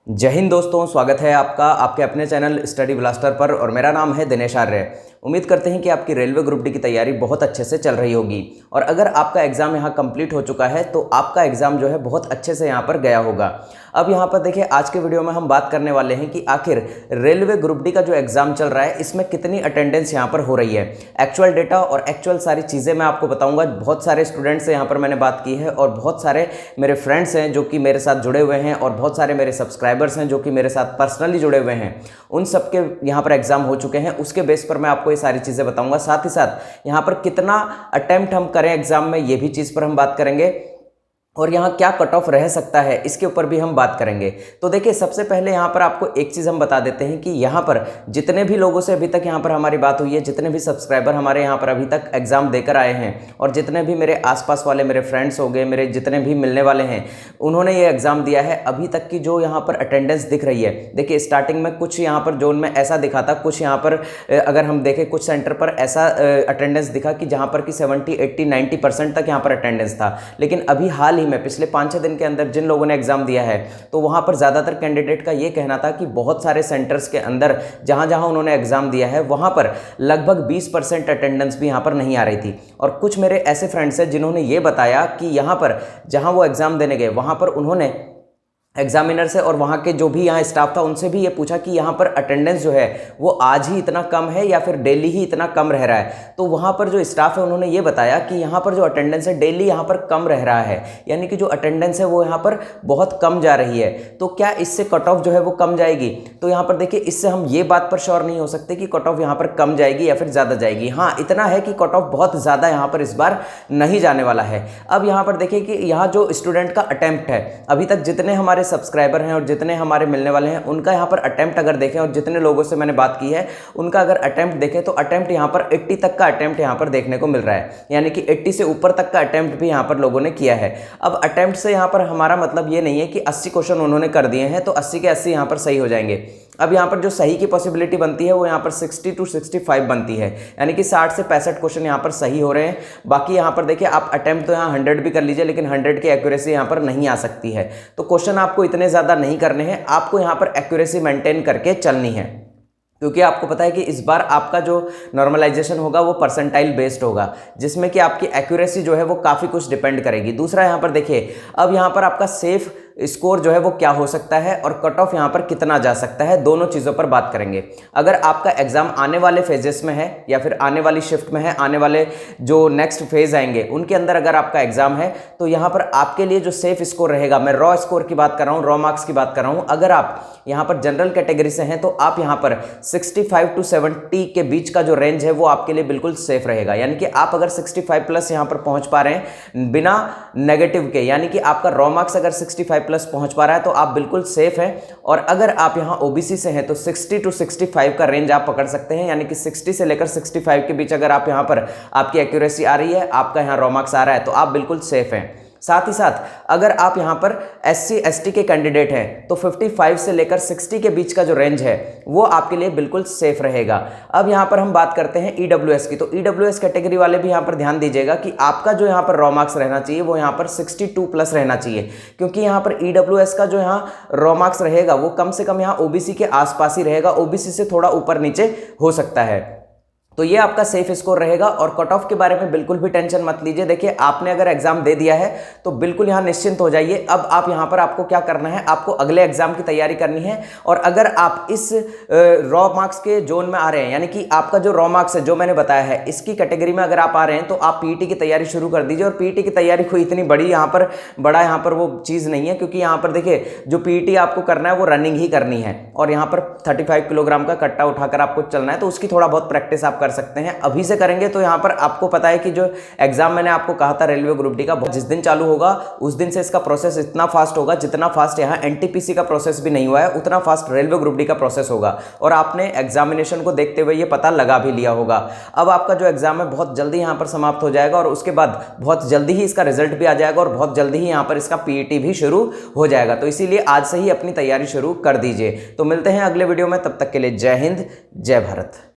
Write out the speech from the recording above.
जय हिंद दोस्तों, स्वागत है आपका आपके अपने चैनल स्टडी ब्लास्टर पर और मेरा नाम है दिनेश आर्य। उम्मीद करते हैं कि आपकी रेलवे ग्रुप डी की तैयारी बहुत अच्छे से चल रही होगी और अगर आपका एग्ज़ाम यहाँ कंप्लीट हो चुका है तो आपका एग्ज़ाम जो है बहुत अच्छे से यहाँ पर गया होगा। अब यहाँ पर देखिए, आज के वीडियो में हम बात करने वाले हैं कि आखिर रेलवे ग्रुप डी का जो एग्ज़ाम चल रहा है इसमें कितनी अटेंडेंस यहाँ पर हो रही है। एक्चुअल डेटा और एक्चुअल सारी चीज़ें मैं आपको बताऊँगा। बहुत सारे स्टूडेंट्स से यहाँ पर मैंने बात की है और बहुत सारे मेरे फ्रेंड्स हैं जो कि मेरे साथ जुड़े हुए हैं और बहुत सारे मेरे सब्सक्राइबर्स हैं जो कि मेरे साथ पर्सनली जुड़े हुए हैं। उन सब के यहाँ पर एग्ज़ाम हो चुके हैं, उसके बेस पर मैं आपको ये सारी चीज़ें बताऊंगा। साथ ही साथ यहाँ पर कितना अटेम्प्ट हम करें एग्ज़ाम में, ये भी चीज़ पर हम बात करेंगे और यहाँ क्या कट ऑफ रह सकता है इसके ऊपर भी हम बात करेंगे। तो देखिए, सबसे पहले यहाँ पर आपको एक चीज़ हम बता देते हैं कि यहाँ पर जितने भी लोगों से अभी तक यहाँ पर हमारी बात हुई है, जितने भी सब्सक्राइबर हमारे यहाँ पर अभी तक एग्ज़ाम देकर आए हैं और जितने भी मेरे आसपास वाले मेरे फ्रेंड्स हो गए, मेरे जितने भी मिलने वाले हैं, उन्होंने ये एग्ज़ाम दिया है। अभी तक की जो यहाँ पर अटेंडेंस दिख रही है, देखिए स्टार्टिंग में कुछ यहाँ पर जोन में ऐसा दिखा था, कुछ यहाँ पर अगर हम देखें कुछ सेंटर पर ऐसा अटेंडेंस दिखा कि जहाँ पर कि 70, 80, 90% तक यहाँ पर अटेंडेंस था। लेकिन अभी हाल ही में पिछले 5-6 दिन के अंदर जिन लोगों ने एग्जाम दिया है तो वहां पर ज़्यादातर कैंडिडेट का ये कहना था कि बहुत सारे सेंटर्स के अंदर जहां जहां उन्होंने एग्जाम दिया है वहां पर लगभग 20% अटेंडेंस भी यहां पर नहीं आ रही थी। और कुछ मेरे ऐसे फ्रेंड्स हैं जिन्होंने ये बताया कि यहां पर जहां वो एग्जाम देने गए वहां पर उन्होंने एग्जामिनर से और वहाँ के जो भी यहाँ स्टाफ था उनसे भी ये पूछा कि यहाँ पर अटेंडेंस जो है वो आज ही इतना कम है या फिर डेली ही इतना कम रह रहा है। तो वहाँ पर जो स्टाफ है उन्होंने ये बताया कि यहाँ पर जो अटेंडेंस है डेली यहाँ पर कम रह रहा है, यानी कि जो अटेंडेंस है वो यहाँ पर बहुत कम जा रही है। तो क्या इससे कट ऑफ जो है वो कम जाएगी? तो यहाँ पर देखिए, इससे हम ये बात पर श्योर नहीं हो सकते कि कट ऑफ यहाँ पर कम जाएगी या फिर ज़्यादा जाएगी। हाँ, इतना है कि कट ऑफ बहुत ज़्यादा यहाँ पर इस बार नहीं जाने वाला है। अब यहाँ पर देखिए कि यहाँ जो स्टूडेंट का अटेम्प्ट है, अभी तक जितने हमारे सब्सक्राइबर हैं और जितने हमारे मिलने वाले हैं उनका यहाँ पर अटेम्प्ट अगर देखें और जितने लोगों से मैंने बात की है उनका अगर अटेम्प्ट देखें तो अटेम्प्ट यहाँ पर 80 तक का अटेम्प्ट यहाँ पर देखने को मिल रहा है, यानी कि 80 से ऊपर तक का अटेम्प्ट भी यहाँ पर लोगों ने किया है। अब अटेम्प्ट से यहाँ पर हमारा मतलब ये नहीं है कि 80 क्वेश्चन उन्होंने कर दिए हैं तो 80 के 80 यहाँ पर सही हो जाएंगे। अब यहाँ पर जो सही की पॉसिबिलिटी बनती है वो यहाँ पर 60 to 65 बनती है, यानी कि 60 से 65 क्वेश्चन यहाँ पर सही हो रहे हैं। बाकी यहाँ पर देखिए, आप अटेम्प्ट तो यहाँ 100 भी कर लीजिए लेकिन 100 की एक्यूरेसी यहाँ पर नहीं आ सकती है। तो क्वेश्चन आपको इतने ज़्यादा नहीं करने हैं, आपको यहाँ पर एक्यूरेसी मेंटेन करके चलनी है, क्योंकि आपको पता है कि इस बार आपका जो नॉर्मलाइजेशन होगा वो परसेंटाइल बेस्ड होगा, जिसमें कि आपकी एक्यूरेसी जो है वो काफ़ी कुछ डिपेंड करेगी। दूसरा यहाँ पर देखिए, अब यहाँ पर आपका सेफ स्कोर जो है वो क्या हो सकता है और कट ऑफ यहाँ पर कितना जा सकता है, दोनों चीज़ों पर बात करेंगे। अगर आपका एग्जाम आने वाले फेजेस में है या फिर आने वाली शिफ्ट में है, आने वाले जो नेक्स्ट फेज आएंगे उनके अंदर अगर आपका एग्जाम है तो यहाँ पर आपके लिए जो सेफ स्कोर रहेगा, मैं रॉ स्कोर की बात कर रहा हूँ, रॉ मार्क्स की बात कर रहा हूँ। अगर आप यहाँ पर जनरल कैटेगरी से हैं तो आप यहाँ पर 65 to 70 के बीच का जो रेंज है वो आपके लिए बिल्कुल सेफ रहेगा, यानी कि आप अगर 65 प्लस यहाँ पर पहुँच पा रहे हैं बिना नेगेटिव के, यानी कि आपका रॉ मार्क्स अगर 65 प्लस पहुंच पा रहा है तो आप बिल्कुल सेफ हैं। और अगर आप यहां ओबीसी से हैं तो 60 to 65 का रेंज आप पकड़ सकते हैं, यानी कि 60 से लेकर 65 के बीच अगर आप यहां पर आपकी एक्यूरेसी आ रही है, आपका यहां रॉ मार्क्स आ रहा है तो आप बिल्कुल सेफ हैं। साथ ही साथ अगर आप यहां पर SC ST के कैंडिडेट हैं तो 55 से लेकर 60 के बीच का जो रेंज है वो आपके लिए बिल्कुल सेफ रहेगा। अब यहां पर हम बात करते हैं EWS की, तो EWS कैटेगरी वाले भी यहां पर ध्यान दीजिएगा कि आपका जो यहां पर रॉ मार्क्स रहना चाहिए वो यहां पर 62 प्लस रहना चाहिए, क्योंकि यहां पर EWS का जो यहां रॉ मार्क्स रहेगा वो कम से कम यहां OBC के आसपास ही रहेगा, OBC से थोड़ा ऊपर नीचे हो सकता है। तो ये आपका सेफ स्कोर रहेगा और कट ऑफ के बारे में बिल्कुल भी टेंशन मत लीजिए। देखिए, आपने अगर एग्जाम दे दिया है तो बिल्कुल यहाँ निश्चिंत हो जाइए। अब आप यहाँ पर आपको क्या करना है, आपको अगले एग्जाम की तैयारी करनी है। और अगर आप इस रॉ मार्क्स के जोन में आ रहे हैं, यानी कि आपका जो रॉ मार्क्स है जो मैंने बताया है इसकी कैटेगरी में अगर आप आ रहे हैं तो आप पीईटी की तैयारी शुरू कर दीजिए। और पीईटी की तैयारी कोई इतनी बड़ी यहाँ पर बड़ा यहाँ पर वो चीज़ नहीं है, क्योंकि यहाँ पर देखिए जो पीईटी आपको करना है वो रनिंग ही करनी है और यहाँ पर 35 किलोग्राम का कट्टा उठाकर आपको चलना है, तो उसकी थोड़ा बहुत प्रैक्टिस आप कर सकते हैं। अभी से करेंगे तो यहाँ पर आपको पता है कि जो एग्जाम मैंने आपको कहा था रेलवे ग्रुप डी का, जिस दिन चालू होगा उस दिन से इसका प्रोसेस इतना फास्ट होगा जितना फास्ट यहाँ एनटीपीसी का प्रोसेस भी नहीं हुआ है, उतना फास्ट रेलवे ग्रुप डी का प्रोसेस होगा। और आपने एग्जामिनेशन को देखते हुए ये पता लगा भी लिया होगा। अब आपका जो एग्जाम है बहुत जल्दी यहाँ पर समाप्त हो जाएगा और उसके बाद बहुत जल्दी ही इसका रिजल्ट भी आ जाएगा और बहुत जल्दी ही यहाँ पर इसका पीईटी भी शुरू हो जाएगा। तो इसीलिए आज से ही अपनी तैयारी शुरू कर दीजिए। तो मिलते हैं अगले वीडियो में, तब तक के लिए जय हिंद, जय भारत।